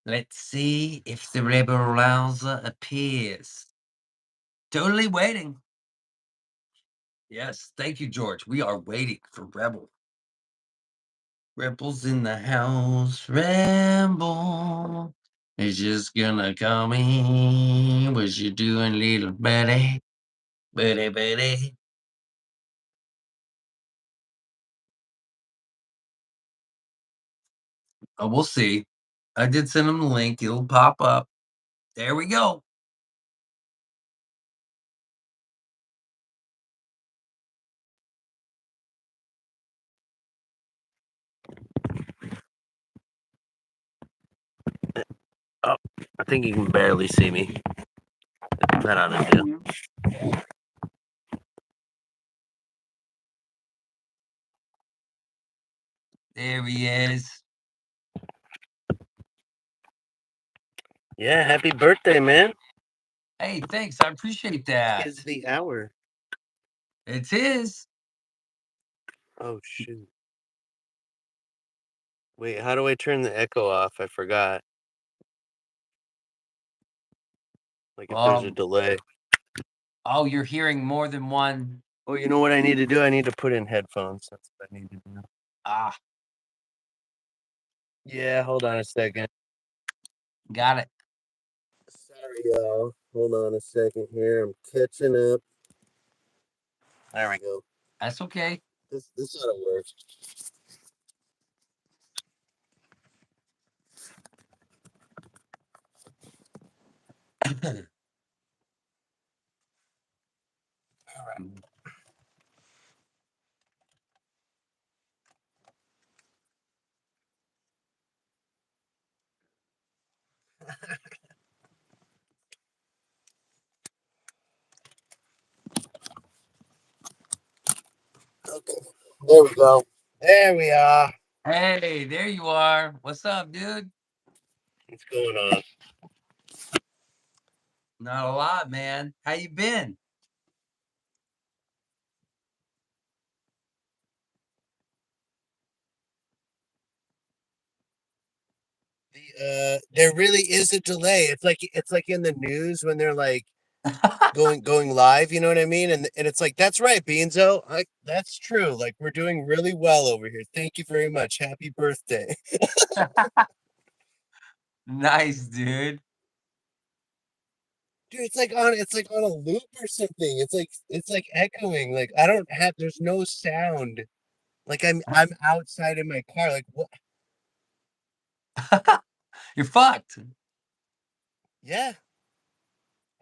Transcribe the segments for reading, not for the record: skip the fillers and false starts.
Let's see if the rebel rouser appears. Totally waiting. Yes, thank you, George. We are waiting for Rebel. Rebels in the house. Rebel is just gonna call me. What you doing, little buddy? Buddy, buddy. Oh, we'll see. I did send him the link. It'll pop up. There we go. Oh, I think you can barely see me. That ought to do. There he is. Yeah, happy birthday, man. Hey, thanks. I appreciate that. It's the hour. It's his. Oh, shoot. Wait, how do I turn the echo off? I forgot. Like if there's a delay. Oh, you're hearing more than one. Oh, you know what I need to do? I need to put in headphones. That's what I need to do. Ah, Yeah, hold on a second. got it. Sorry, y'all. Hold on a second here. I'm catching up. There we go. That's okay. This ought to work. All right. Okay. There we go. There we are. Hey, there you are. What's up, dude? What's going on? Not a lot, man. How you been? There really is a delay. It's like in the news when they're like going live, you know what I mean? And it's like, that's right, Beanso. That's true. Like we're doing really well over here. Thank you very much. Happy birthday. Nice, dude. Dude, it's like on a loop or something. It's like echoing. Like I don't have there's no sound. Like I'm outside in my car. Like what? You're fucked. Yeah.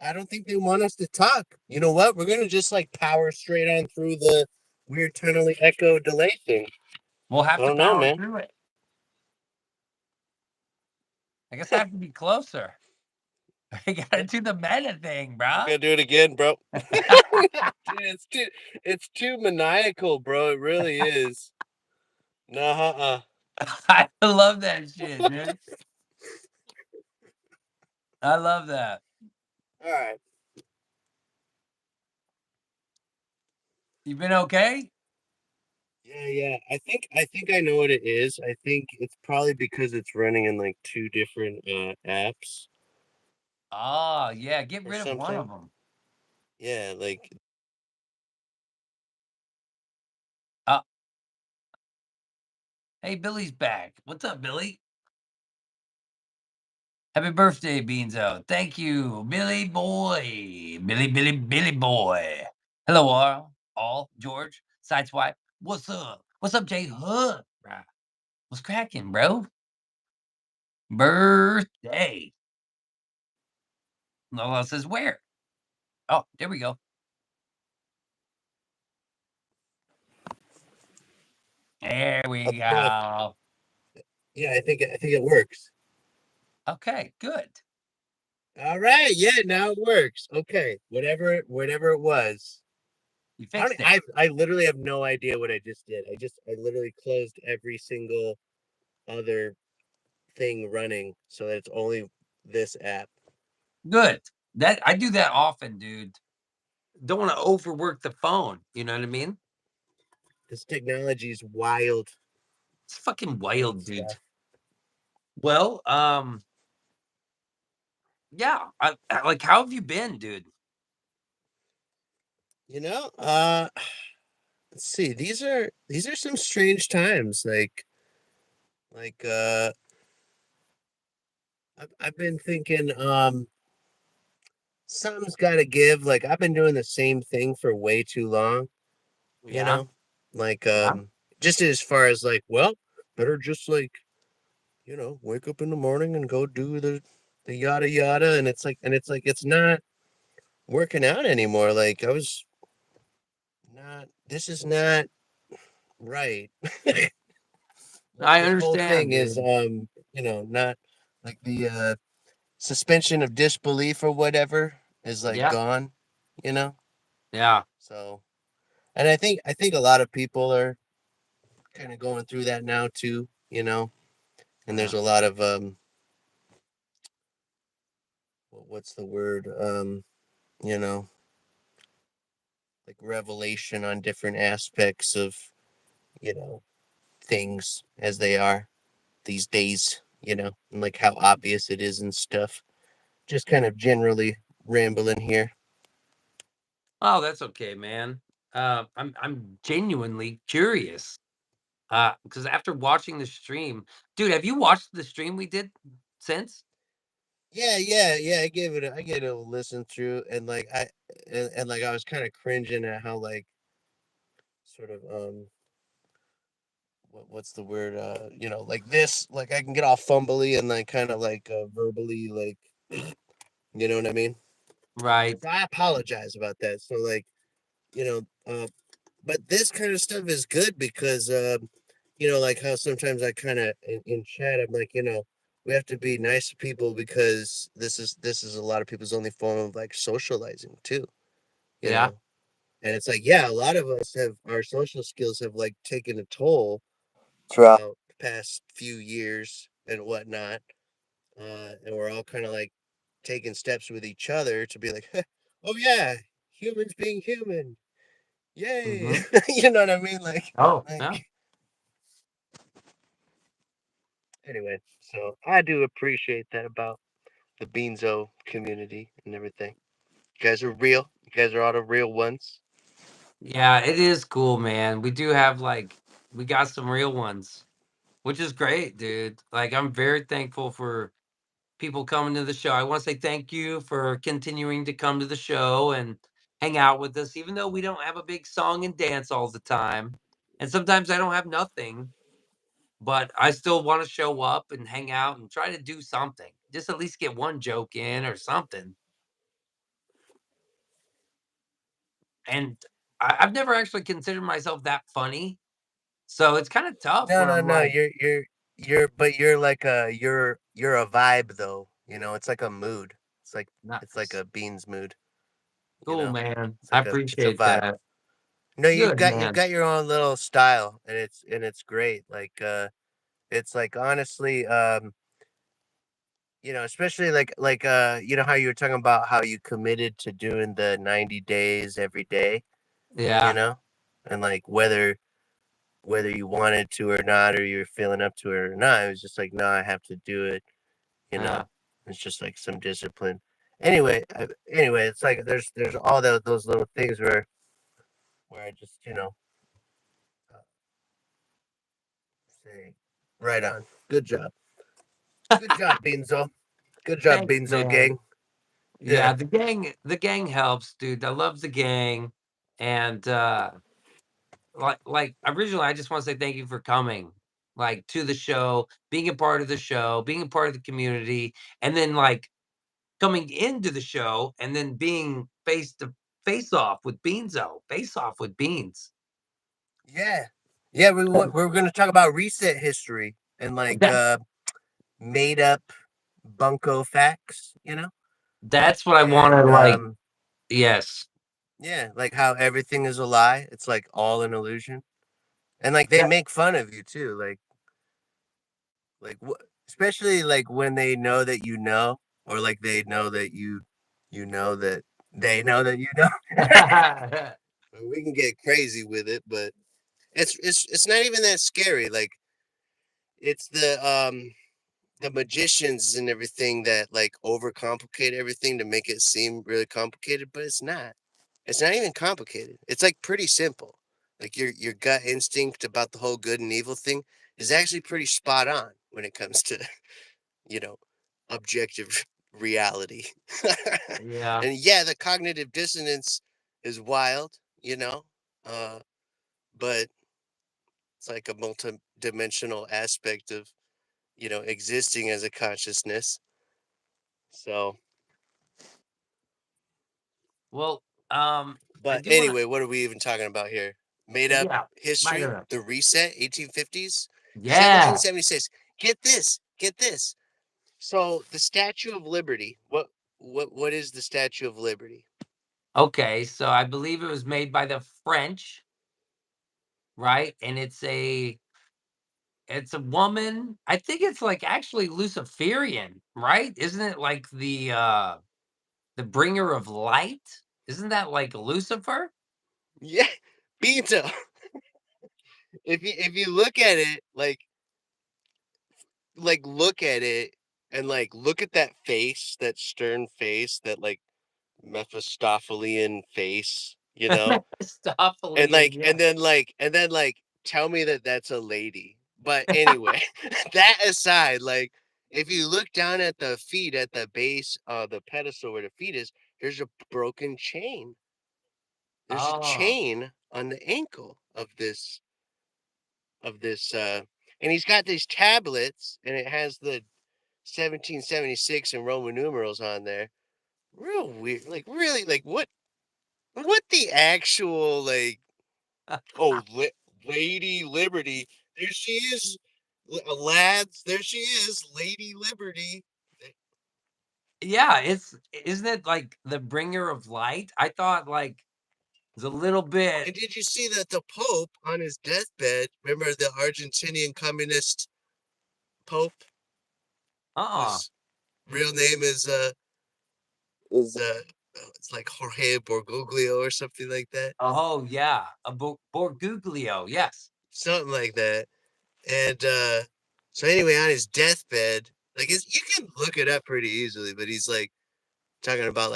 I don't think they want us to talk. You know what? We're gonna just like power straight on through the weird tunnely echo delay thing. We'll have I to don't know, power man. through it. I guess I have to be closer. I gotta do the meta thing, I'm bro. gonna do it again, bro. Dude, it's too maniacal, bro. It really is. Nah, I love that shit, dude. I love that. All right. You been okay? Yeah. I think I know what it is. I think it's probably because it's running in like two different apps Oh, yeah. Get or rid of one something. of them. Yeah, like Uh, hey, Billy's back. What's up, Billy? Happy birthday, Beanso. Thank you, Billy boy. Billy boy. Hello, all. George, Sideswipe. What's up? What's up, Jay Hood? Right. What's cracking, bro? Birthday. Lola says, where? Oh, there we go. There we go. yeah, I think it works. Okay, good. All right, yeah, now it works. Okay, whatever it was. You fixed it. I literally have no idea what I just did. I literally closed every single other thing running so that it's only this app. Good. That I do that often, dude. Don't want to overwork the phone. You know what I mean? This technology is wild. It's fucking wild, dude. Stuff. Well, Yeah, like, how have you been, dude? You know, let's see. These are some strange times. Like I've been thinking, something's got to give. Like I've been doing the same thing for way too long. You Yeah, know, like yeah, just as far as like, well, better just like wake up in the morning and go do the yada yada, and it's like it's not working out anymore. Like I was not. This is not right. I This whole understand, thing is dude. not like the suspension of disbelief or whatever is like Yeah, gone, you know? yeah, So and I think a lot of people are kind of going through that now too. And yeah. there's a lot of what's the word? You know, like revelation on different aspects of, you know, things as they are these days, and like how obvious it is and stuff. Just kind of generally rambling here. Oh, that's okay, man. I'm genuinely curious. Because after watching the stream, dude, have you watched the stream we did since? Yeah, yeah, yeah. I gave it a listen through, and like and like I was kind of cringing at how like sort of what's the word like this like I can get all fumbly and like kind of like verbally like you know what I mean. Right. So I apologize about that. So like you know but this kind of stuff is good because like how sometimes I kind of in chat I'm like we have to be nice to people because this is a lot of people's only form of like socializing too you Yeah. know and it's like yeah a lot of us have our social skills have like taken a toll throughout the past few years and whatnot and we're all kind of like taking steps with each other to be like oh yeah humans being human yay Hmm. you know what I mean Oh, yeah. like anyway, so I do appreciate that about the Beanso community and everything. You guys are real. You guys are all the real ones. Yeah, it is cool, man. We do have we got some real ones, which is great, dude. Like, I'm very thankful for people coming to the show. I want to say thank you for continuing to come to the show and hang out with us, even though we don't have a big song and dance all the time. And sometimes I don't have nothing, but I still want to show up and hang out and try to do something. Just at least get one joke in or something. And I've never actually considered myself that funny. So it's kind of tough No, when no, I'm no. like, But you're like you're a vibe though. It's like a mood. It's like nice. a Beans mood. You Cool, know, man. it's I it's a appreciate vibe. that. No, you've Good, got you've man. got your own little style, and it's great. It's like honestly, especially like how you were talking about how you committed to doing the 90 days every day, you Yeah. know, and like whether you wanted to or not, or you were feeling up to it or not, it was just like, no, I have to do it, you Yeah. know. It's just like some discipline. Anyway, it's like there's all those little things where I just uh, say, right on, good job, Beanzo, good job, Thanks, Beanzo man. gang. Yeah, Yeah, the gang helps, dude. I love the gang. And like originally I just want to say thank you for coming to the show, being a part of the show, being a part of the community, and then coming into the show and then being face off with Beanzo, face off with Beans. yeah, yeah. We're gonna talk about recent history and like That made up bunko facts, that's what I want to and yes. yeah, like how everything is a lie. It's like all an illusion, and like they That make fun of you too. Especially like when they know that you know, or like they know that you know that they know that you know. We can get crazy with it, but it's not even that scary. Like it's the the magicians and everything that like overcomplicate everything to make it seem really complicated, but it's not. It's not even complicated. It's like pretty simple. Like your gut instinct about the whole good and evil thing is actually pretty spot on when it comes to, you know, objective reality. Yeah. And yeah, the cognitive dissonance is wild, you know. Uh but it's like a multi-dimensional aspect of, existing as a consciousness. So, Well, I but do want to. anyway, what are we even talking about here? Made up Yeah. I don't history, know. the reset, 1850s, Yeah. 1776. Get this. So the Statue of Liberty. What is the Statue of Liberty? Okay. So I believe it was made by the French, right? And it's a woman. I think it's like actually Luciferian, right? Isn't it like the bringer of light? Isn't that like Lucifer? Yeah, Beanso. If you look at it, look at it and look at that face, that stern face, that Mephistophelian face, and Mephistophelian, yeah. tell me that that's a lady. But anyway, that aside, if you look down at the feet, at the base of the pedestal where the feet is, there's a broken chain. There's a Oh, chain on the ankle of this and he's got these tablets and it has the 1776 and Roman numerals on there. Real weird. Like really, what the actual oh, Lady Liberty. There she is. Lads, there she is, Lady Liberty. yeah. Isn't it like the bringer of light? I thought like it's a little bit. And did you see that the Pope on his deathbed, remember the Argentinian communist Pope? Uh-uh. His real name is it's like Jorge Borgoglio or something like that. Oh yeah, a Borguglio. Yes. Something like that. And so anyway, on his deathbed, you can look it up pretty easily, but he's talking about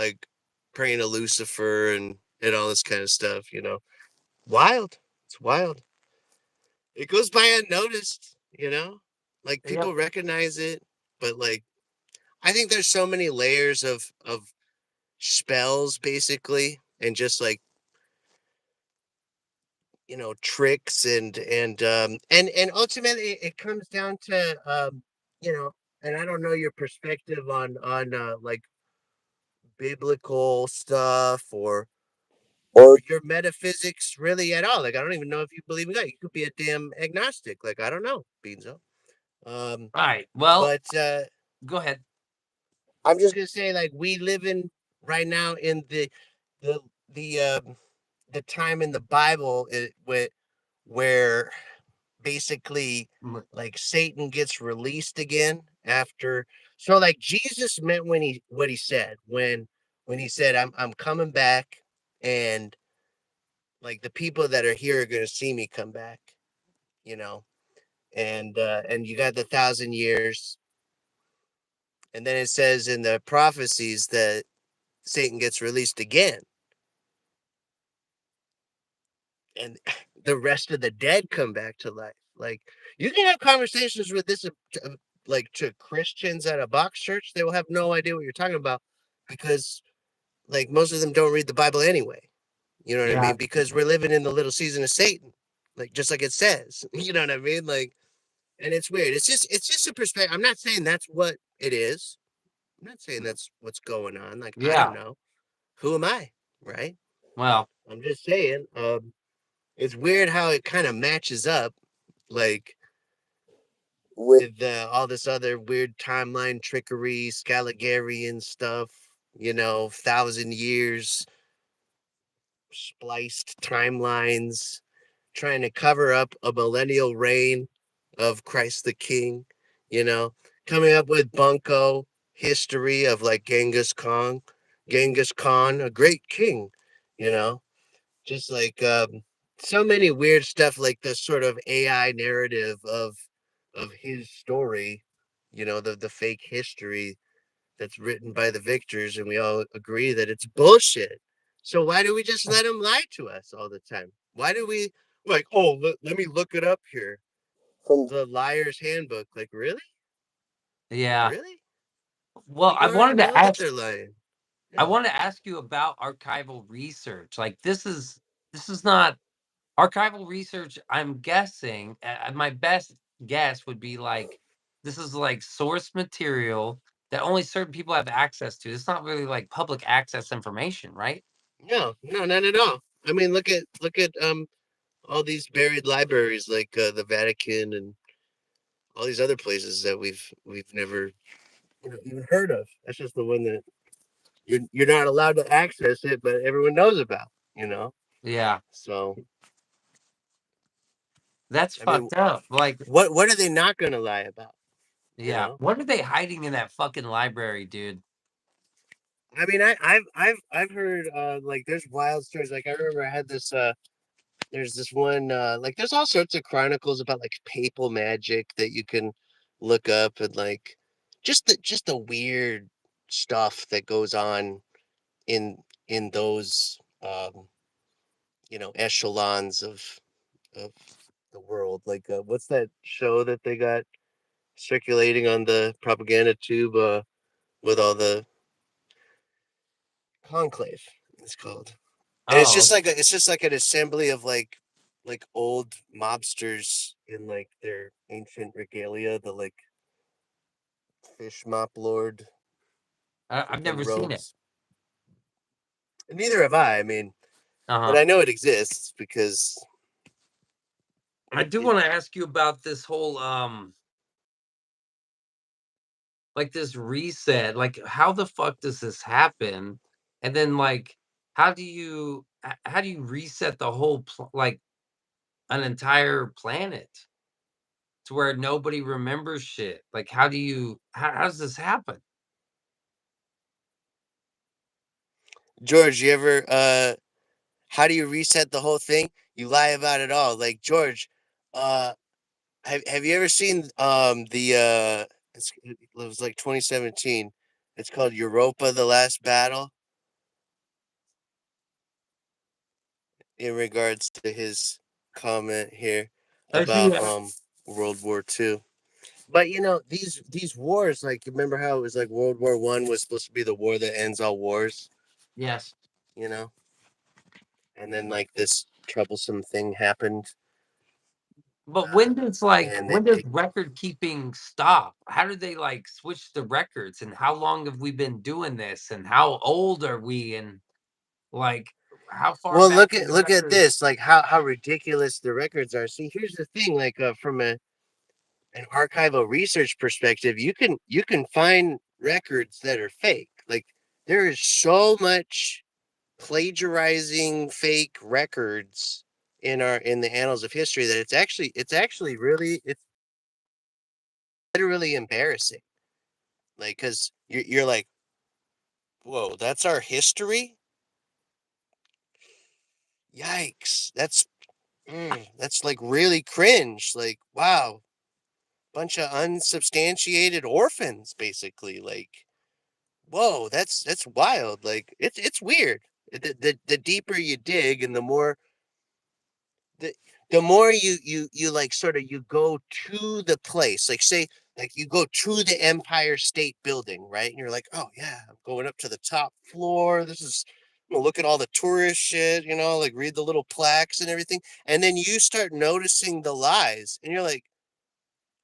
praying to Lucifer and all this kind of stuff, Wild. It's wild. It goes by unnoticed. Like Yep. people recognize it, but I think there's so many layers of spells basically and just tricks and ultimately it comes down to you know and I don't know your perspective on biblical stuff or your metaphysics really at all. I don't even know if you believe in God. You could be a damn agnostic. I don't know, Beanzo. Um, Right. Well, but go ahead. I'm just gonna say, we live in right now in the the the time in the Bible where basically Mm. Satan gets released again after. So Jesus meant when he what he said when he said I'm coming back and the people that are here are going to see me come back, you know. And you got the 1,000 years, and then it says in the prophecies that Satan gets released again, and the rest of the dead come back to life. You can have conversations with this, to Christians at a box church, they will have no idea what you're talking about because most of them don't read the Bible anyway. You know what I Yeah. mean? Because we're living in the little season of Satan, just like it says. You know what I mean? And it's weird. It's just a perspective. I'm not saying that's what it is. I'm not saying that's what's going on. I don't Yeah. know. Who am I? Right? Well, I'm just saying. It's weird how it kind of matches up, like with all this other weird timeline trickery, Scaligerian stuff. 1,000 years spliced timelines, trying to cover up a millennial reign of Christ the King, you know, coming up with bunko history of Genghis Khan, a great king, you know, just so many weird stuff like this sort of AI narrative of his story the fake history that's written by the victors, and we all agree that it's bullshit. So why do we just let them lie to us all the time? Why do we like? Oh, let me look it up here from the Liar's Handbook. Like, really, Yeah. really? Well, You already know that they're lying. I Yeah. want to ask you about archival research. Like this is not archival research. I'm guessing my best guess would be like this is like source material that only certain people have access to. It's not really like public access information, right? No, no, not at all. I mean, look at all these buried libraries like the Vatican and all these other places that we've never even heard of. That's just the one that you're not allowed to access it, but everyone knows about. You know. Yeah, So that's I mean, fucked up. Like, what are they not going to lie about? You yeah, know. what are they hiding in that fucking library, dude? I mean, I've heard like there's wild stories. Like I remember I had this there's this one like there's all sorts of chronicles about like papal magic that you can look up, and like just the weird stuff that goes on in those echelons of the world. Like what's that show that they got circulating on the propaganda tube with all the conclave, it's called. And Oh, it's just like an assembly of like old mobsters in like their ancient regalia, the like fish mop lord I've freaking never seen it. robes. And neither have I. I mean, but Uh-huh. I know it exists because I do it. want to ask you about this whole like this reset. Like, how the fuck does this happen? And then like how do you reset the whole like an entire planet to where nobody remembers shit? Like, how does this happen? George, you ever how do you reset the whole thing? You lie about it all. Like George, uh have you ever seen it was like 2017. It's called Europa the Last Battle, in regards to his comment here about Yeah. World War II. But these wars, like remember how it was like World War I was supposed to be the war that ends all wars, Yes. you know? And then like this troublesome thing happened. But when does It record keeping stop? How do they like switch the records? And how long have we been doing this? And how old are we? And like how far Well, back look do at the look at records? this, like how ridiculous the records are. See, here's the thing, like from an archival research perspective, you can find records that are fake. Like there is so much plagiarizing fake records in the annals of history that it's actually really it's literally embarrassing. Like because you're like, whoa, that's our history. Yikes, that's like really cringe. Like wow, bunch of unsubstantiated orphans, basically. Like whoa, that's wild. Like it's weird. The deeper you dig, and the the more you like sort of you go to the place, like say like you go to the Empire State Building, right? And you're like, oh yeah, I'm going up to the top floor. This is I'm gonna look at all the tourist shit, like read the little plaques and everything. And then you start noticing the lies, and you're like,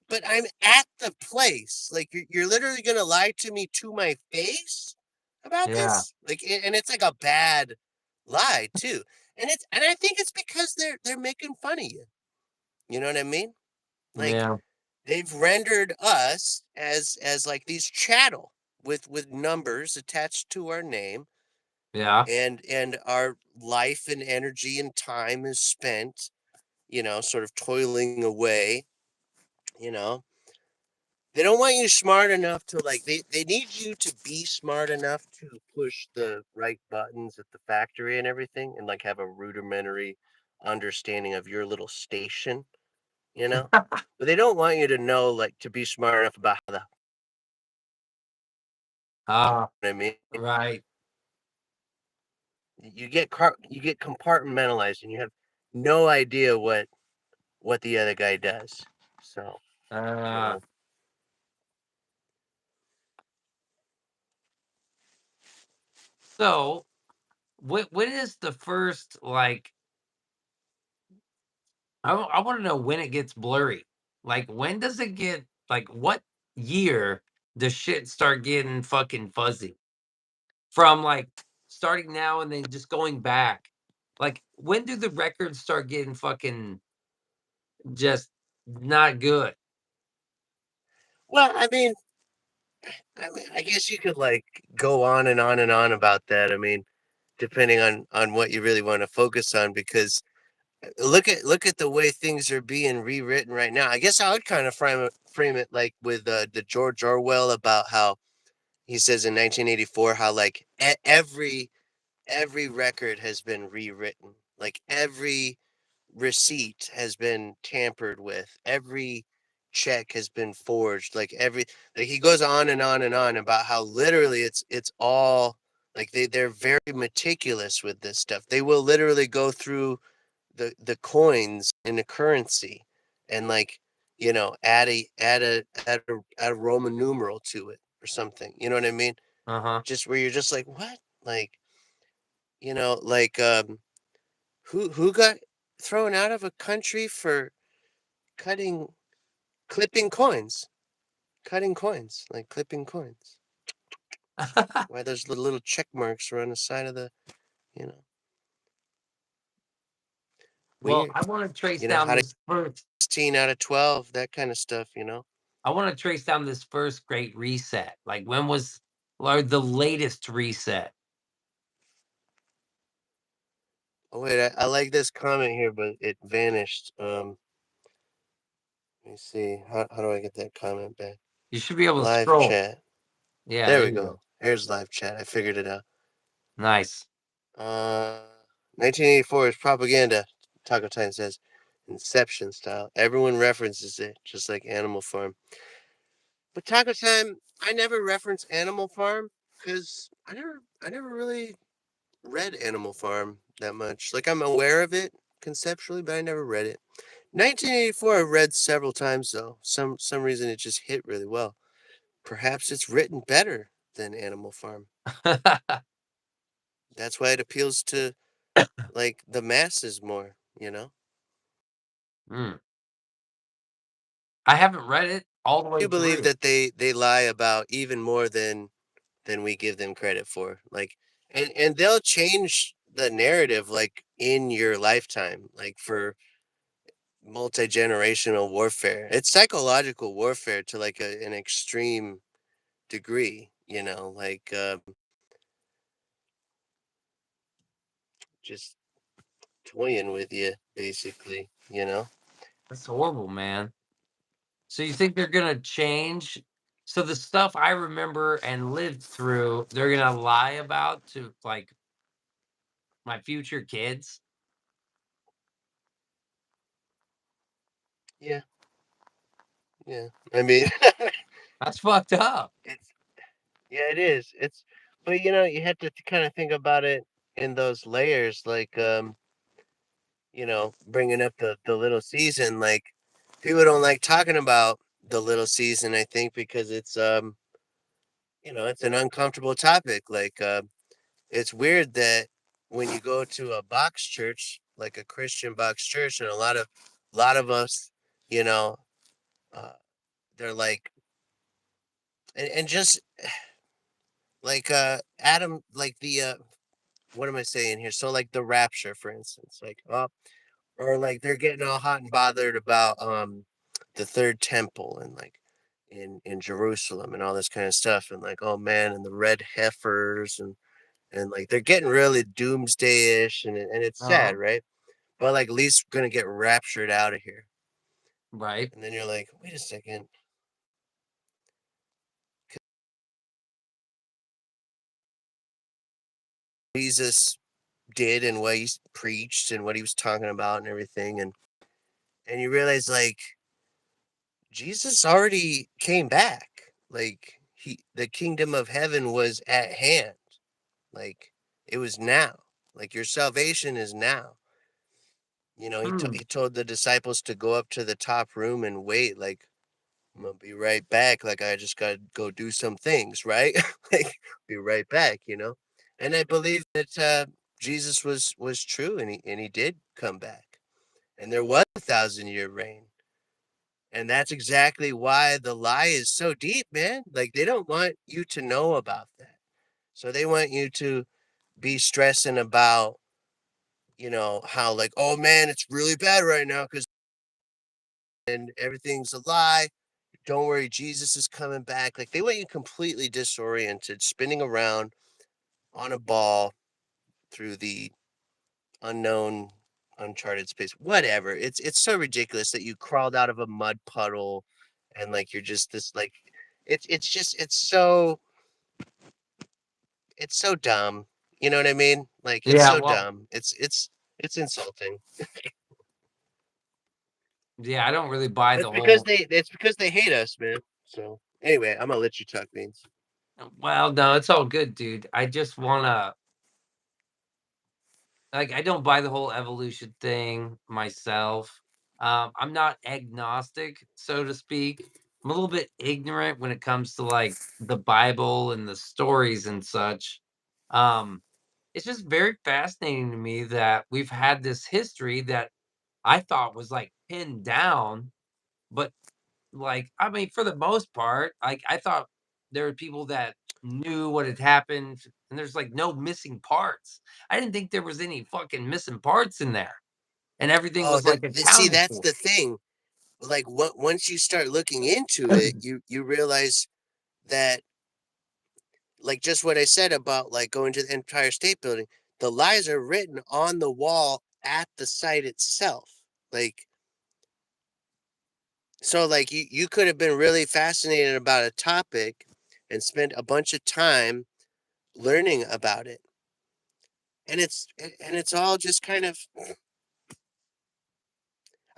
but I'm at the place. Like you're literally gonna lie to me to my face about Yeah, this? Like, and it's like a bad lie too. And I think it's because they're making fun of you. You know what I mean? Like yeah, they've rendered us as like these chattel with numbers attached to our name, yeah. and our life and energy and time is spent, sort of toiling away, you know they don't want you smart enough to like they need you to be smart enough to push the right buttons at the factory and everything, and like have a rudimentary understanding of your little station, you know but they don't want you to know, like, to be smart enough about how the Ah, I mean, right. you get compartmentalized, and you have no idea what the other guy does. So you Uh, know, so when is the first like I want to know when it gets blurry. Like when does it get like what year does shit start getting fucking fuzzy? From like starting now and then just going back. Like when do the records start getting fucking just not good? well, I guess you could like go on and on and on about that. I mean, depending on what you really want to focus on, because look at the way things are being rewritten right now. I guess I would kind of frame it like with the George Orwell about how he says in 1984 how like every record has been rewritten, like every receipt has been tampered with, every check has been forged, like he goes on and on and on about how literally it's all like they're very meticulous with this stuff. They will literally go through the coins in the currency and like add a Roman numeral to it or something. You know what I mean? Uh-huh. Just where you're just like, what? Like, like who got thrown out of a country for cutting clipping coins? Cutting coins, like clipping coins. Why there's little check marks around the side of the, you know, Well, weird. I want to trace How down to this first 16 out of 12, that kind of stuff. I want to trace down this first great reset. Like when was or the latest reset? Oh wait, I like this comment here, but it vanished. Let me see. How do I get that comment back? You should be able to Live scroll. chat. Yeah, There there we you go. go. Here's live chat. I figured it out. Nice. Uh, 1984 is propaganda. Taco Time says, Inception style. Everyone references it, just like Animal Farm. But Taco Time, I never reference Animal Farm because I never really read Animal Farm that much. Like I'm aware of it conceptually, but I never read it. 1984 I read several times though. Some reason it just hit really well. Perhaps it's written better than Animal Farm. That's why it appeals to like the masses more. Mm. I haven't read it all the I way believe through. that they lie about even more than we give them credit for. Like and they'll change the narrative like in your lifetime, like for multi-generational warfare. It's psychological warfare to like an extreme degree, like just toying with you basically. That's horrible, man. So you think they're gonna change? So the stuff I remember and lived through, they're gonna lie about to like my future kids? Yeah, yeah. I mean, That's fucked up. it's yeah, it is. It's but you have to kind of think about it in those layers, like bringing up the little season. Like people don't like talking about the little season, I think, because it's an uncomfortable topic. Like it's weird that when you go to a box church, like a Christian box church, and a lot of us, you know, uh, they're like, and just like Adam, like the what am I saying here? So like the rapture, for instance, like or like they're getting all hot and bothered about the third temple and like in Jerusalem and all this kind of stuff and like oh man and the red heifers and like they're getting really doomsday-ish and it's sad, Uh-huh. right? But like at least we're gonna get raptured out of here. Right. And then you're like, wait a second, Jesus did and what he preached and what he was talking about and everything and you realize like Jesus already came back. Like the kingdom of heaven was at hand. Like it was now. Like your salvation is now. You know, Hmm. he told the disciples to go up to the top room and wait. Like I'm gonna be right back. Like I just gotta go do some things, right? Like be right back. You know, and I believe that Jesus was true, and he did come back, and there was 1,000 year reign. And that's exactly why the lie is so deep, man. Like they don't want you to know about that. So they want you to be stressing about, how like, oh man, it's really bad right now because and everything's a lie. Don't worry, Jesus is coming back. Like they want you completely disoriented, spinning around on a ball through the unknown, uncharted space. Whatever. It's so ridiculous that you crawled out of a mud puddle and like you're just this like it's just it's so dumb. You know what I mean? Like it's Yeah, so well, dumb. It's insulting. yeah, I don't really buy the whole. It's because they hate us, man. So anyway, I'm gonna let you talk, Beans. Well, no, it's all good, dude. I just wanna like I don't buy the whole evolution thing myself. I'm not agnostic, so to speak. I'm a little bit ignorant when it comes to like the Bible and the stories and such. Um, it's just very fascinating to me that we've had this history that I thought was like pinned down, but like I mean, for the most part, like I thought there were people that knew what had happened, and there's like no missing parts. I didn't think there was any fucking missing parts in there, and everything Oh, was like see, accounted that's for. the thing. Like, once you start looking into it, you realize that, like, just what I said about like going to the Empire State Building, the lies are written on the wall at the site itself. Like, so, like, you could have been really fascinated about a topic and spent a bunch of time learning about it, and it's all just kind of.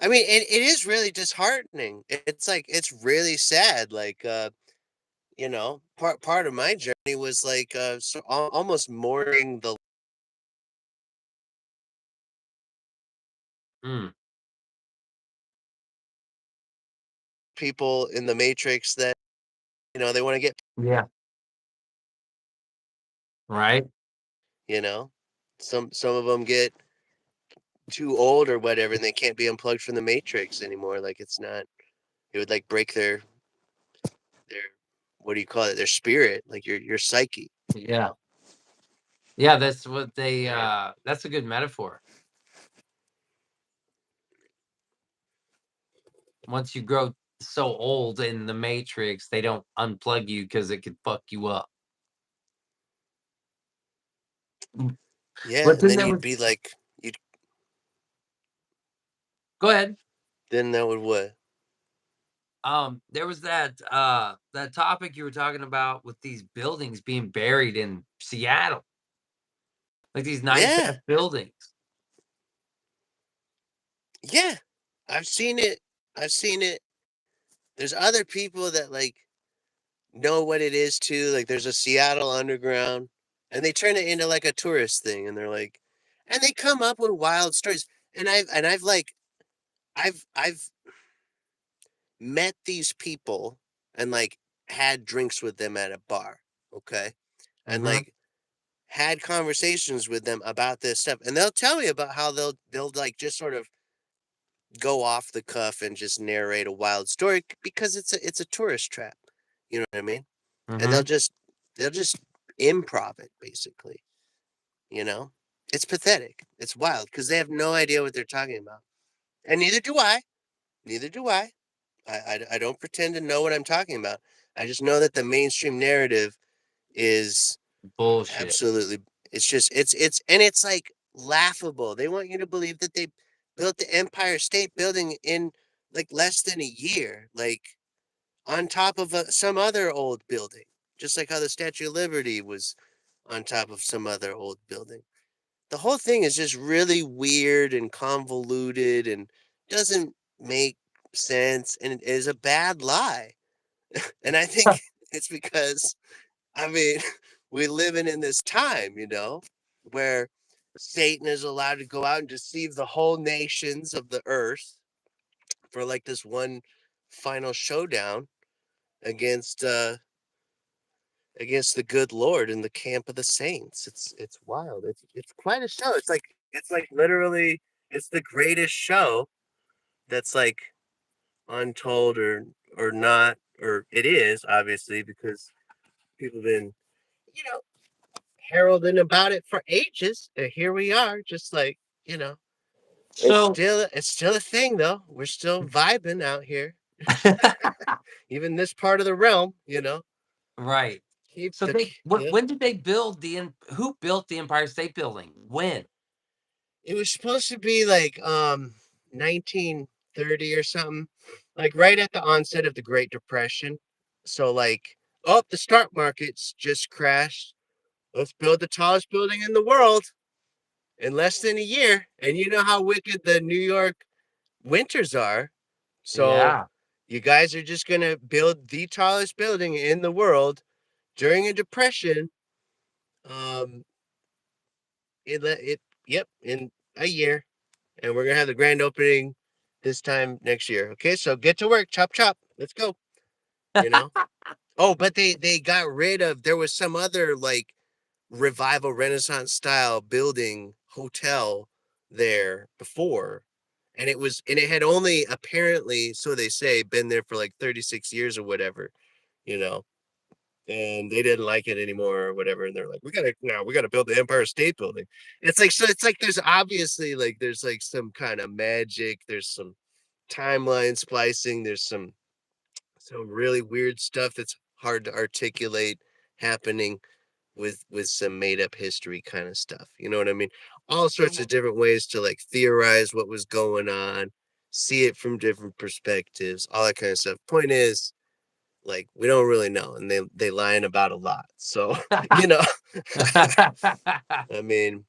I mean, it is really disheartening. It's like it's really sad. Like, part of my journey was like almost mourning the Mm, people in the Matrix that they want to get. yeah, right. You know, some of them get too old or whatever, and they can't be unplugged from the Matrix anymore. Like it's not. It would like break their what do you call it? Their spirit, like your psyche. Yeah, yeah. That's what they. That's a good metaphor. Once you grow so old in the Matrix, they don't unplug you because it could fuck you up. Mm, Yeah, but and then then there you'd was. be like, you Go ahead. then that would what? There was that topic you were talking about with these buildings being buried in Seattle, like these nice Yeah, ass buildings. yeah. I've seen it. I've seen it. There's other people that like know what it is too. Like there's a Seattle Underground, and they turn it into like a tourist thing, and they're like, and they come up with wild stories. And I've like I've met these people and like had drinks with them at a bar, okay, and Mhm, like had conversations with them about this stuff, and they'll tell me about how they'll like just sort of go off the cuff and just narrate a wild story because it's a tourist trap. You know what I mean? And mhm. they'll just improv it basically. You know, it's pathetic. It's wild because they have no idea what they're talking about, and neither do I. Neither do I. I don't pretend to know what I'm talking about. I just know that the mainstream narrative is Bullshit. absolutely. It's just it's like laughable. They want you to believe that they built the Empire State Building in like less than a year, like on top of some other old building, just like how the Statue of Liberty was on top of some other old building. The whole thing is just really weird and convoluted and doesn't make sense and it is a bad lie. And I think It's because I mean, we living in this time, where Satan is allowed to go out and deceive the whole nations of the earth for like this one final showdown against against the good Lord in the camp of the saints. It's wild. It's quite a show. It's like literally it's the greatest show that's like untold or not or it is obviously because people have been you know heralding about it for ages. And here we are, just like So it's still a thing though. We're still vibing out here, even this part of the realm. right. Keep So the they yeah. when did they build who built the Empire State Building? When? It was supposed to be like 1930 or something, like right at the onset of the Great Depression. So like, oh, the stock market's just crashed. Let's build the tallest building in the world in less than a year. And you know how wicked the New York winters are. So Yeah. you guys are just going to build the tallest building in the world during a depression. Um, yep, in a year. And we're going to have the grand opening this time next year. Okay, so get to work. Chop, chop. Let's go. You know? Oh, but they got rid of, there was some other like revival Renaissance style building hotel there before. And it had only apparently, so they say, been there for like 36 years or whatever, you know, and they didn't like it anymore or whatever. And they're like, we gotta build the Empire State Building. It's like there's obviously like there's like some kind of magic, there's some timeline splicing, there's some really weird stuff that's hard to articulate happening with some made up history kind of stuff. You know what I mean? All sorts of different ways to like theorize what was going on, see it from different perspectives, all that kind of stuff. Point is, like we don't really know, and they lying about a lot. So you know, I mean,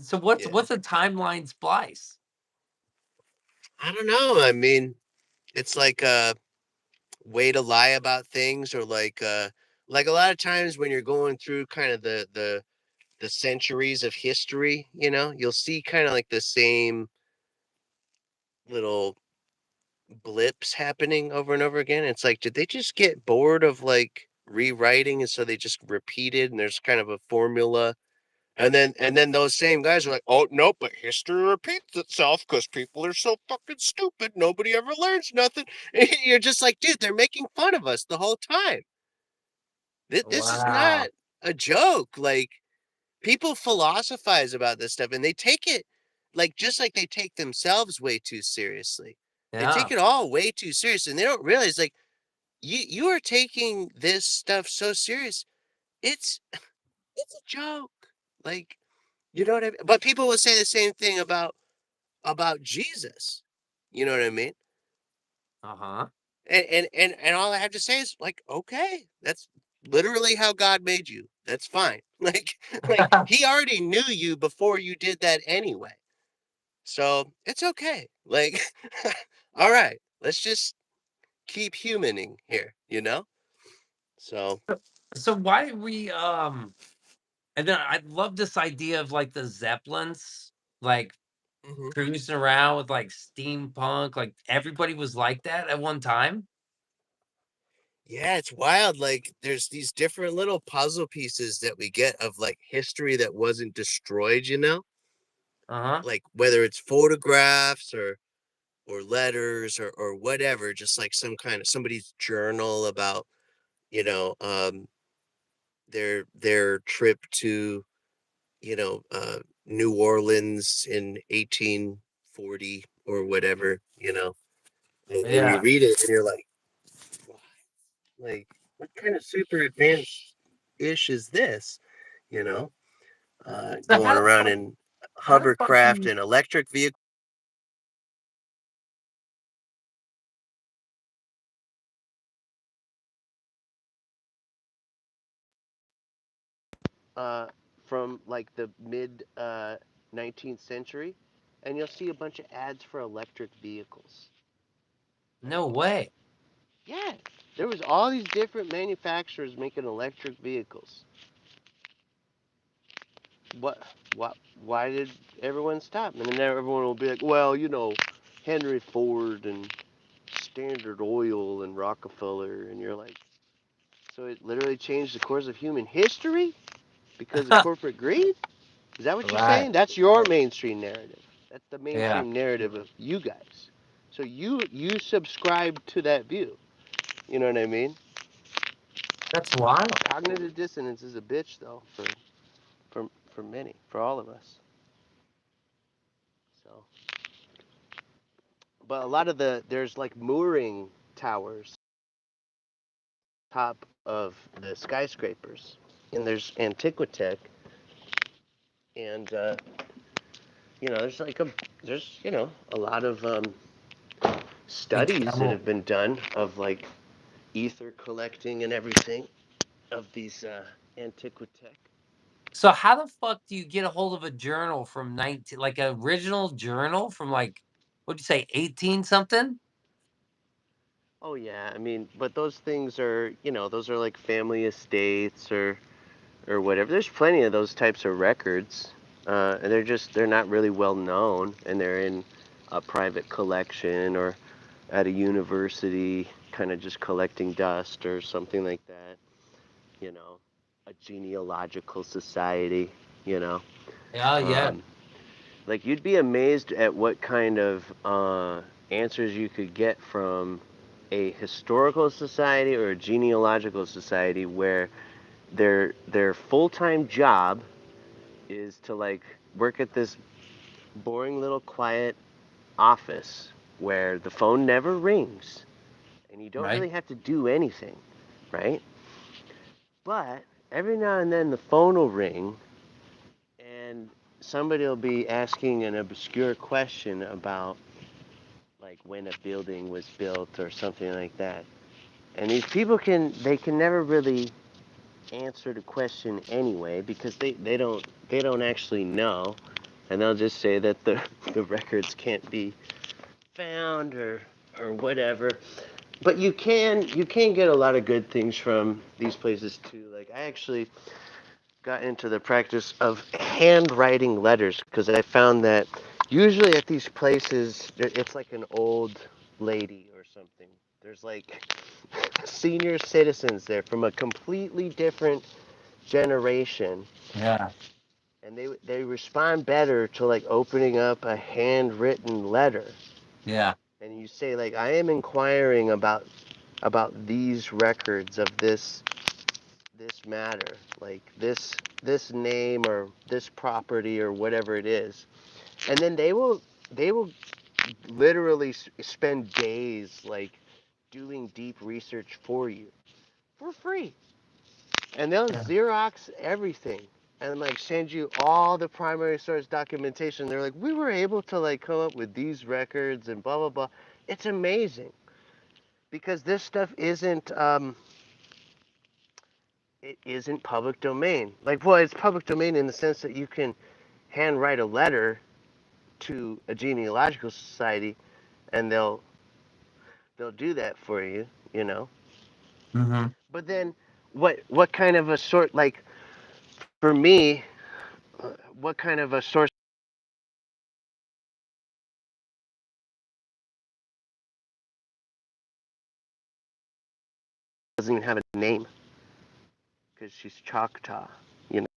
So what's yeah, what's a timeline splice? I don't know. I mean, it's like a way to lie about things, or like a lot of times when you're going through kind of the centuries of history, you'll see kind of like the same little blips happening over and over again. It's like, did they just get bored of like rewriting, and so they just repeated, and there's kind of a formula. And then those same guys are like, oh no, but history repeats itself because people are so fucking stupid. Nobody ever learns nothing. And you're just like, dude, they're making fun of us the whole time. This is not Wow. a joke. Like people philosophize about this stuff, and they take it like just like they take themselves way too seriously. They take Yeah. it all way too serious, and they don't realize like you are taking this stuff so serious. It's it's a joke. Like you know what I mean? But people will say the same thing about Jesus. You know what I mean? Uh-huh. And all I have to say is like, okay, that's literally how God made you. That's fine. Like he already knew you before you did that anyway. So it's okay. Like, all right, let's just keep humaning here. So So why we and then I love this idea of like the Zeppelins, like mhm. cruising around with like steampunk, like everybody was like that at one time. Yeah, it's wild. Like there's these different little puzzle pieces that we get of like history that wasn't destroyed. Uh-huh. Like whether it's photographs or letters or whatever, just like some kind of somebody's journal about, you know, their trip to, New Orleans in 1840 or whatever, and you Yeah. read it and you're like, what? Like, what kind of super advanced ish is this? You know, So going around in how the fuck do hovercraft you and electric vehicles uh, from like the mid 19th century, and you'll see a bunch of ads for electric vehicles. no way. Yeah, there was all these different manufacturers making electric vehicles. What? What? Why did everyone stop? And then everyone will be like, well, Henry Ford and Standard Oil and Rockefeller, and you're like, so it literally changed the course of human history because of corporate greed? Is that what you're Right. saying? That's your mainstream narrative. That's the Yeah. mainstream narrative of you guys. So you subscribe to that view. You know what I mean? That's wild. Cognitive dissonance is a bitch though for many, for all of us. So, but a lot of there's like mooring towers top of the skyscrapers, and there's Antiquitech, and there's like a lot of studies that Incredible. have been done of like ether collecting and everything of these Antiquitech. So how the fuck do you get a hold of a journal from 19 like a original journal from like what'd you say, 18 something? Oh yeah, I mean, but those things are, those are like family estates or whatever. There's plenty of those types of records, and they're not really well known, and they're in a private collection or at a university, kind of just collecting dust or something like that. You know, a genealogical society. You know, Yeah, yeah, um, like you'd be amazed at what kind of answers you could get from a historical society or a genealogical society where their full-time job is to like work at this boring little quiet office where the phone never rings and you don't right. really have to do anything, right? But every now and then the phone will ring and somebody will be asking an obscure question about like when a building was built or something like that. And these people can never really answer the question anyway because they don't actually know, and they'll just say that the the records can't be found or whatever. But you can get a lot of good things from these places too. Like I actually got into the practice of handwriting letters because I found that usually at these places it's like an old lady or something. There's like senior citizens there from a completely different generation, Yeah, and they respond better to like opening up a handwritten letter, yeah, and you say like I am inquiring about these records of this matter, like this name or this property or whatever it is, and then they will literally spend days like doing deep research for you for free, and they'll yeah, Xerox everything and like send you all the primary source documentation. They're like, we were able to like come up with these records and blah blah blah. It's amazing because this stuff isn't public domain. Like, well, it's public domain in the sense that you can handwrite a letter to a genealogical society, and they'll do that for you, you know. mhm, But then, what kind of a sort like for me? What kind of a source doesn't even have a name because she's Choctaw, you know?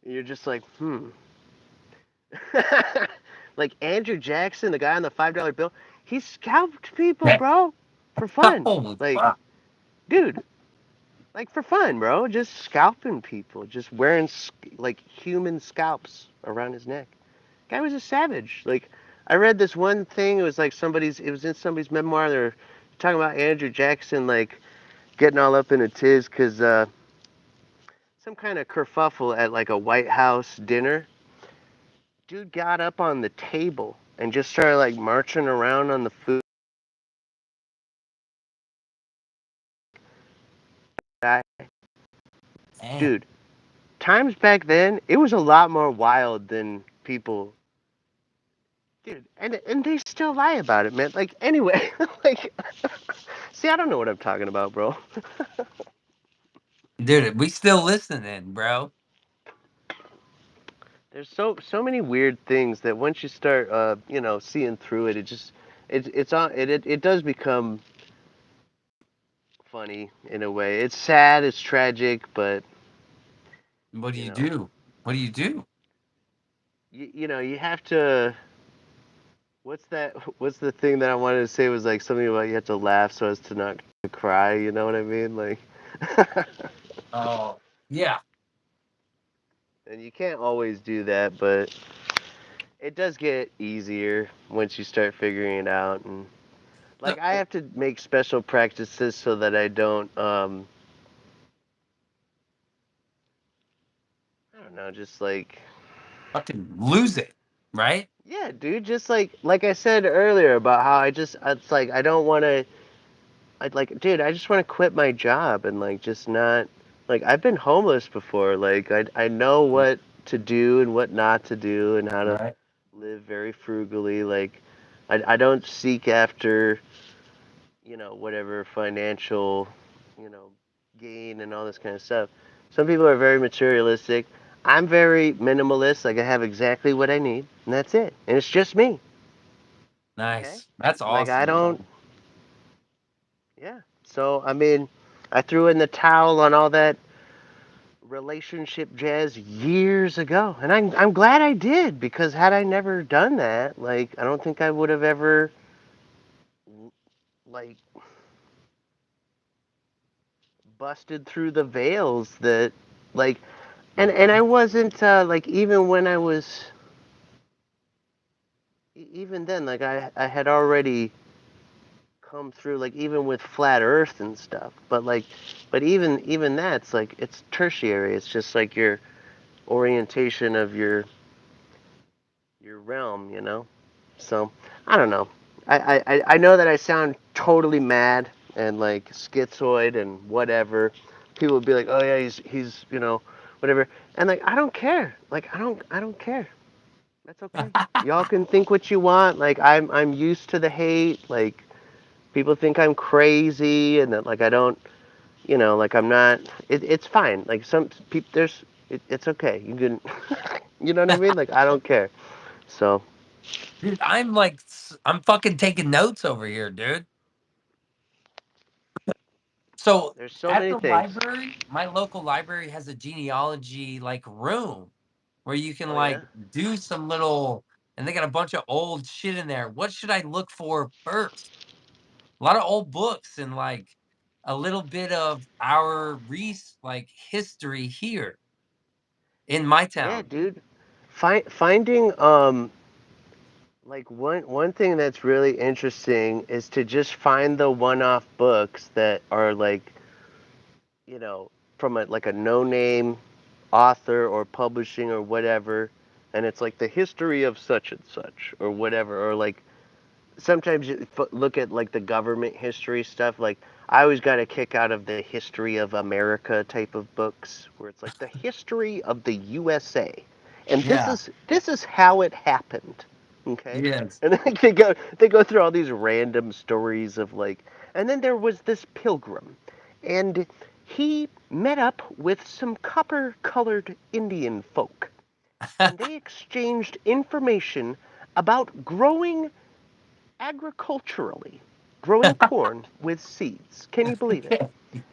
You're just like, hmm. Like Andrew Jackson, the guy on the $5 bill, he scalped people, yeah. bro, for fun. Holy Like, fuck. dude, like for fun, bro. Just scalping people, just wearing like human scalps around his neck. Guy was a savage. Like, I read this one thing. It was like it was in somebody's memoir. They're talking about Andrew Jackson, like getting all up in a tiz because some kind of kerfuffle at like a White House dinner. Dude got up on the table and just started like marching around on the food. Guy, Damn. dude, times back then, it was a lot more wild than people. Dude, and they still lie about it, man. Like anyway, like See, I don't know what I'm talking about, bro. Dude, we still listening, bro. There's so many weird things that once you start, seeing through it, it just it's on it does become funny in a way. It's sad, it's tragic, but What do you you know, do? What do you do? you have to. What's that? What's the thing that I wanted to say was like something about you have to laugh so as to not cry. You know what I mean? Like, Oh, yeah. and you can't always do that, but it does get easier once you start figuring it out. And So, like, I have to make special practices so that I don't, I don't know, just like, fucking lose it, right? yeah, dude, just like I said earlier about how it's like I don't want to. I'd like, dude, I just want to quit my job and like just not like I've been homeless before. Like I know what to do and what not to do and how to Right. live very frugally. Like I don't seek after, whatever financial, you know, gain and all this kind of stuff. Some people are very materialistic. I'm very minimalist. Like I have exactly what I need and that's it. And it's just me. Okay? Nice. That's Like I awesome, don't man. yeah. So I mean I threw in the towel on all that relationship jazz years ago, and I'm glad I did because had I never done that, like I don't think I would have ever like busted through the veils that like and I wasn't like even when I was even then like I had already come through like even with flat earth and stuff but even that's like it's tertiary. It's just like your orientation of your realm, So I don't know. I know that I sound totally mad and like schizoid and whatever. People would be like, "Oh yeah, he's whatever," and like I don't care. Like I don't care. That's okay. Y'all can think what you want. Like I'm used to the hate. Like people think I'm crazy and that like I don't. Like I'm not. It's fine. Like some people, it's okay. You can. You know what I mean? Like I don't care. So Dude, I'm like, I'm fucking taking notes over here, dude. So there's so at many the things. library, my local library has a genealogy like room where you can Oh like yeah. do some little, and they got a bunch of old shit in there. What should I look for first? A lot of old books and like a little bit of our like history here in my Yeah, town. dude. Finding like one thing that's really interesting is to just find the one-off books that are like, you know, from a no-name author or publishing or whatever, and it's like the history of such and such or whatever or like sometimes you look at like the government history stuff. Like I always got a kick out of the history of America type of books, where it's like the history of the USA, and this Yeah. is this is how it happened. Okay, Yes. and then they go through all these random stories of like, and then there was this pilgrim, and he met up with some copper-colored Indian folk, and they exchanged information about growing agriculturally, growing corn with seeds. Can you believe it?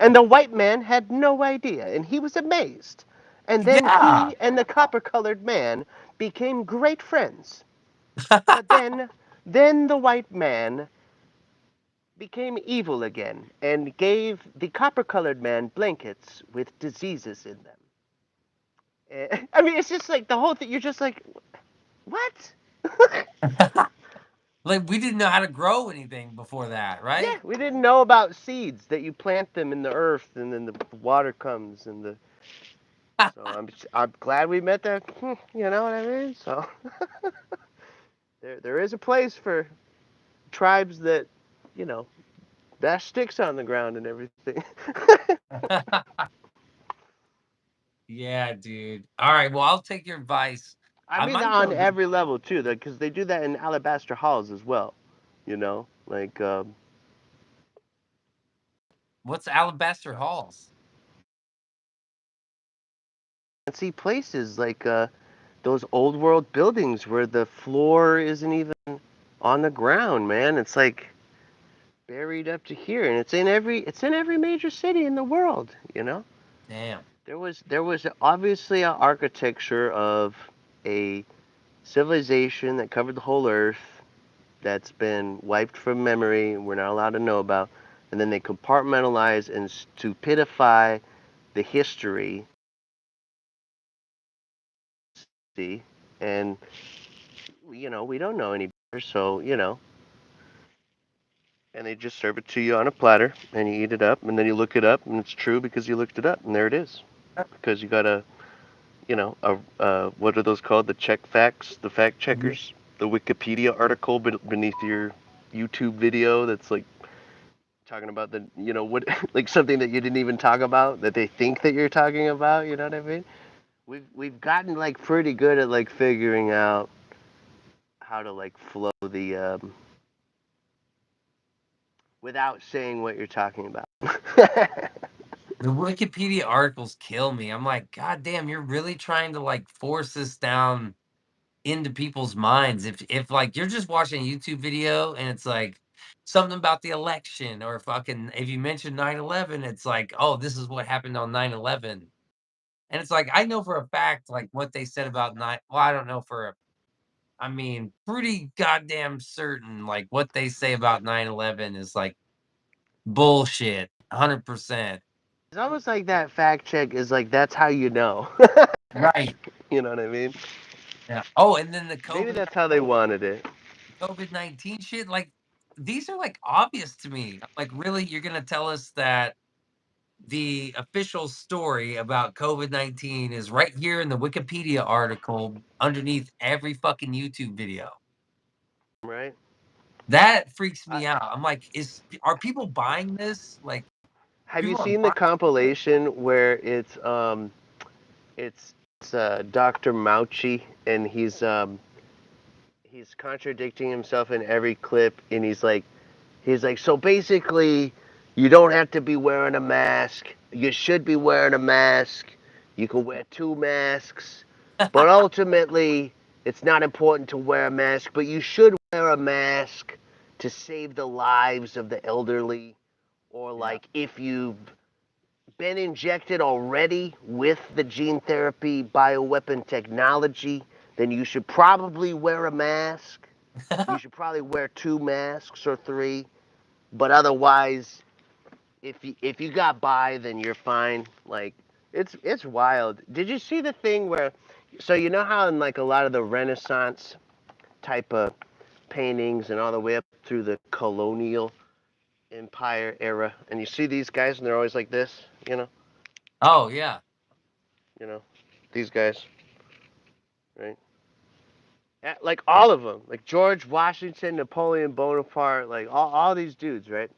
And the white man had no idea, and he was amazed. And then Yeah. he and the copper colored man became great friends. But then the white man became evil again and gave the copper colored man blankets with diseases in them. I mean, it's just like the whole thing. You're just like, what? Like we didn't know how to grow anything before that, Yeah, right? we didn't know about seeds that you plant them in the earth and then the water comes and the so I'm glad we met there. You know what I mean? So there is a place for tribes that you know dash sticks on the ground and everything. Yeah, dude. All right, well, I'll take your advice. I I mean might on go to every level too, because they do that in alabaster halls as well. Like What's Alabaster Halls? Fancy places like those old world buildings where the floor isn't even on the ground, man. It's like buried up to here, and it's in every major city in the world. Damn. There was obviously an architecture of a civilization that covered the whole earth that's been wiped from memory and we're not allowed to know about, and then they compartmentalize and stupidify the history. See, and we don't know any better, so and they just serve it to you on a platter, and you eat it up, and then you look it up, and it's true because you looked it up, and there it is. Because you got what are those called? The check facts, the fact Yeah. checkers, the Wikipedia article beneath your YouTube video that's like talking about what like something that you didn't even talk about that they think that you're talking about. You know what I mean? We've gotten like pretty good at like figuring out how to like flow the without saying what you're talking about. The Wikipedia articles kill me. I'm like, God damn, you're really trying to like force this down into people's minds. If like you're just watching a YouTube video and it's like something about the election or fucking if you mention 9/11, it's like, oh, this is what happened on 9/11. And it's like I know for a fact like what they said about well, I don't know for a I mean, pretty goddamn certain like what they say about 9/11 is like bullshit. 100%. It's almost like that fact check is like that's how you know. Right. You know what I mean? Yeah. Oh, and then the Maybe that's how they wanted it. COVID-19 shit, like, these are, like, obvious to me. I'm like, "Really? You're gonna tell us that the official story about COVID-19 is right here in the Wikipedia article underneath every fucking YouTube video?" Right? That freaks Uh, me out. I'm like, "Is are people buying this?" Like, have you people are seen the buying. compilation where it's Dr. Mauchi and he's contradicting himself in every clip, and he's like, so basically, you don't have to be wearing a mask. You should be wearing a mask. You can wear two masks. But ultimately, it's not important to wear a mask, but you should wear a mask to save the lives of the elderly. Or, Yeah. like, if you've been injected already with the gene therapy bioweapon technology, then you should probably wear a mask. You should probably wear two masks or three, but otherwise, if you got by, then you're fine. Like it's wild. Did you see the thing where, so you know how in like a lot of the Renaissance type of paintings and all the way up through the colonial empire era, and you see these guys and they're always like this, Oh, yeah. you know, these guys, right? Like all of them, like George Washington, Napoleon Bonaparte, like all these dudes, right?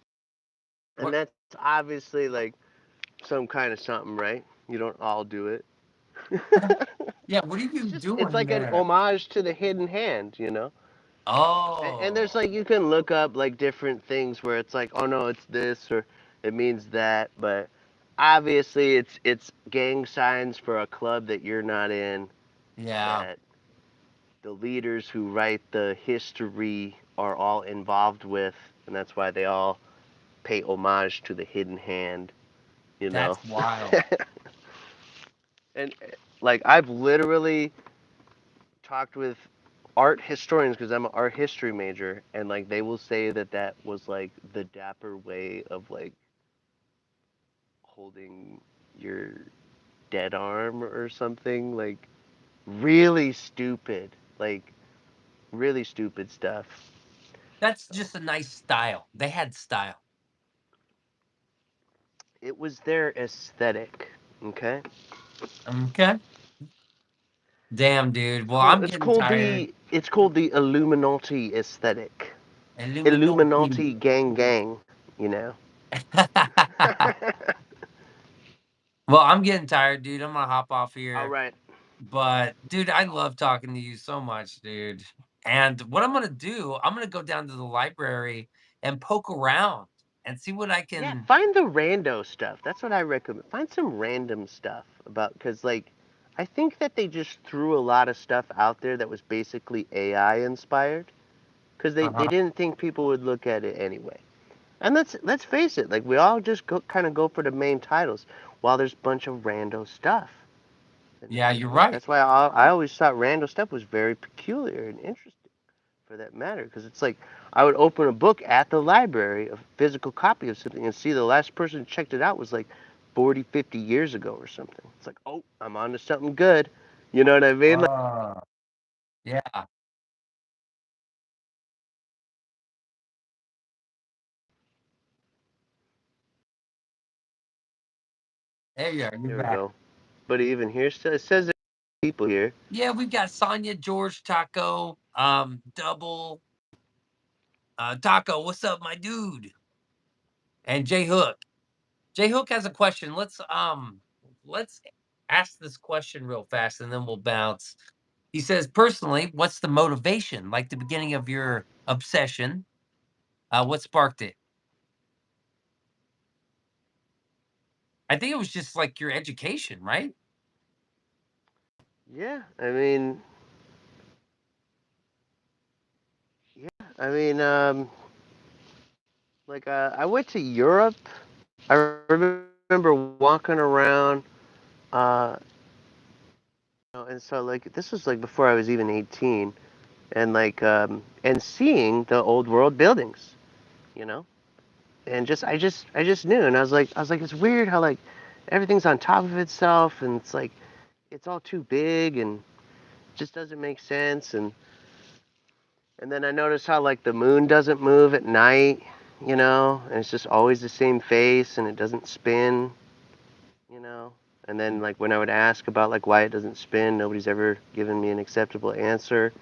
And What that's obviously like some kind of something, right? You don't all do it. yeah, what are it's you just it's doing like an there? homage to the hidden hand. And there's Oh, like you can look up like different things where it's like, oh no, it's this or it means that, but obviously it's gang signs for a club that you're not in, yeah. that the leaders who write the history are all involved with, and that's why they all pay homage to the hidden hand, you know. That's wild. And like I've literally talked with art historians because I'm an art history major, and like they will say that that was like the dapper way of like holding your dead arm or something, like really stupid, like really stupid stuff. That's So just a nice style. They had style. it was their aesthetic. Okay. Okay. Damn, dude. It's Well, called I'm it's getting called tired. the it's called the Illuminati aesthetic. Illuminati. Illuminati gang gang, you know. Well, I'm getting tired, dude. I'm gonna hop off All here. right. But, dude, I love talking to you so much, dude. And what I'm gonna do, I'm gonna go down to the library and poke around. and see what I Yeah, can. find the rando stuff. That's what I recommend. Find some random stuff about because like I think that they just threw a lot of stuff out there that was basically AI inspired because they Uh-huh. didn't think people would look at it anyway. And let's face it, like we all just kind of go for the main titles while there's a bunch of rando stuff. Yeah, you're right. That's why I always thought rando stuff was very peculiar and interesting for that matter because it's like I would open a book at the library, a physical copy of something, and see the last person who checked it out was like 40, 50 years ago or something. It's like, oh, I'm on to something good. You know what I mean? Like, Yeah, there you are. You're there we back. go. But even here, it says there are people here. Yeah, we've got Sonia, George, Taco, Double, Taco. What's up, my dude? And J Hook. J Hook has a question. Let's ask this question real fast, and then we'll bounce. He says, personally, what's the motivation? Like the beginning of your obsession, what sparked it? I think it was just like your education, right? Yeah, I mean, like I went to Europe. I remember walking around, uh, and so like this was like before I was even 18, and like and seeing the old world buildings, you know, and I just knew, and I was like it's weird how like everything's on top of itself, and it's like it's all too big and just doesn't make sense, and then I noticed how like the moon doesn't move at night, you know, and it's just always the same face and it doesn't spin, you know. And then like when I would ask about like why it doesn't spin, nobody's ever given me an acceptable answer,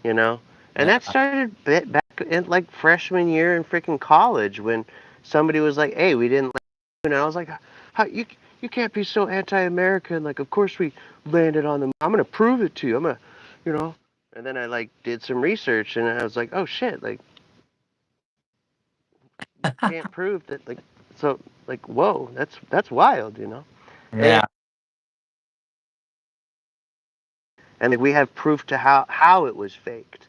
you know. And Yeah. that started back in like freshman year in freaking college when somebody was like, "Hey, we didn't," and I was like, "How you can't be so anti-American? Like, of course we landed on the. I'm gonna prove it to you. I'm gonna, you know." And then I like did some research and I was like, "Oh shit! Like you can't prove that. Like so like whoa, that's wild, you know." And Yeah. like we have proof to how it was faked,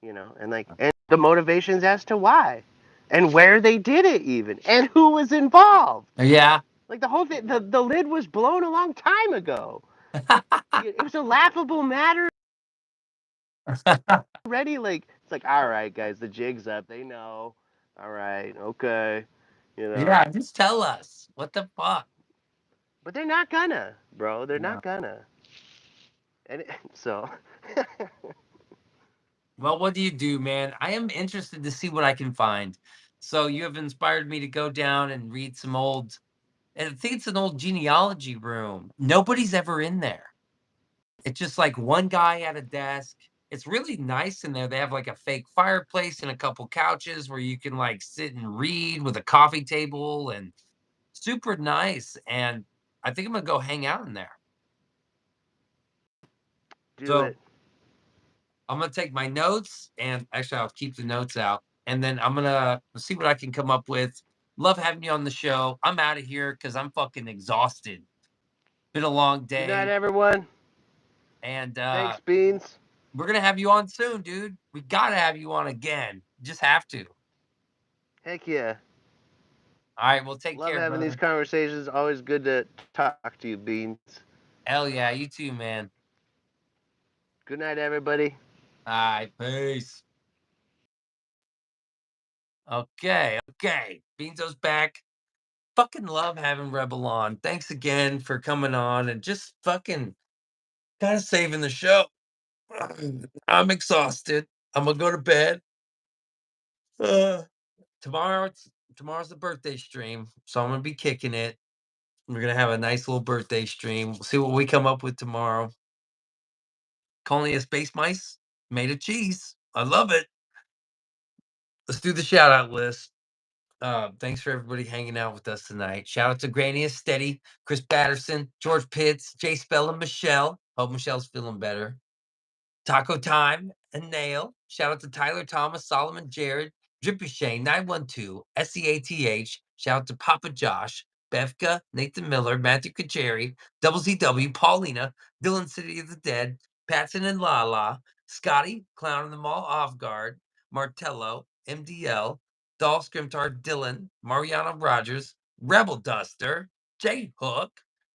you know, and like and the motivations as to why and where they did it even and who was involved. Yeah. Like the whole thing, the lid was blown a long time ago. Like it was a laughable matter already. Like it's like, all right, guys, the jig's up. They know. All right, okay, you know. Yeah, just tell us. What the fuck? But they're not gonna, bro. They're No. not gonna. And so, Well, what do you do, man? I am interested to see what I can find. So you have inspired me to go down and read some old, I think it's an old genealogy room. Nobody's ever in there. It's just like one guy at a desk. It's really nice in there. They have like a fake fireplace and a couple couches where you can like sit and read with a coffee table and super nice. And I think I'm gonna go hang out in there. do So it. I'm gonna take my notes and actually I'll keep the notes out and then I'm gonna see what I can come up with. Love having you on the show. I'm out of here because I'm fucking exhausted. Been a long Good night, day. everyone. And Thanks, Beans. we're gonna have you on soon, dude. We gotta have you on again. Just have to. Heck yeah. All right, well, take Love care, having these brother. conversations. Always good to talk to you, Beans. Hell yeah, you too, man. Good night, everybody. All right, peace. Okay, okay. Beanzo's back. Fucking love having Rebel on. Thanks again for coming on and just fucking kind of saving the show. I'm exhausted. I'm gonna go to bed. Uh, tomorrow, tomorrow's the birthday stream, so I'm gonna be kicking it. We're gonna have a nice little birthday stream. We'll see what we come up with tomorrow. Calling a space mice made of cheese. I love it. Let's do the shout out list. Thanks for everybody hanging out with us tonight. Shout out to Granny is Steady, Chris Patterson, George Pitts, Jay Spell, and Michelle. Hope Michelle's feeling better. Taco Time and Nail. Shout out to Tyler Thomas, Solomon Jared, Drippy Shane 912 SEATH. Shout out to Papa Josh, Bevka, Nathan Miller, Matthew Kacheri, Double ZW, Paulina, Dylan City of the Dead, Patson and Lala, Scotty, Clown them all off guard, Martello, MDL, Dolph Scrimtar, Dylan, Mariana Rogers, Rebel Duster, J Hook.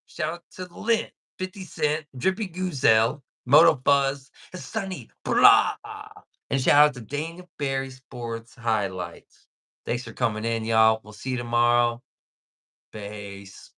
Shout out to Lynn, 50 Cent, Drippy Goozel, Moto Buzz, and Sunny, blah. And shout out to Dana Barry Sports Highlights. Thanks for coming in, y'all. We'll see you tomorrow. Peace.